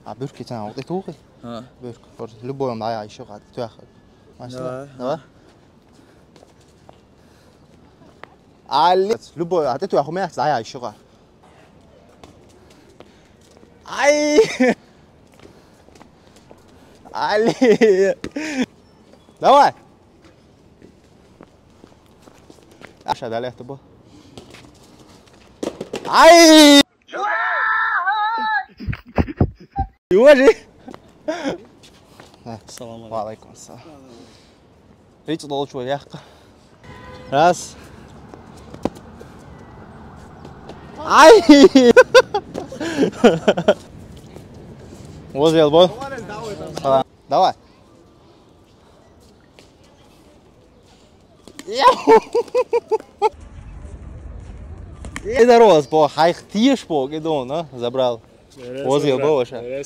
А бюрки цена вот это ухо? Бюрк. Любой он дая еще как тяхать. Давай. Али. Любой, а ты тяху меня дая еще как. Ай! Али! Давай! Аша, далее это был. Ай! Уважи! Салам алейкум. Видите, долго яхка. Раз. Ай! Вот сделал, бой. Давай. Это роз, по хайх тиш по гидон, забрал. Вот сделал, бой, вообще.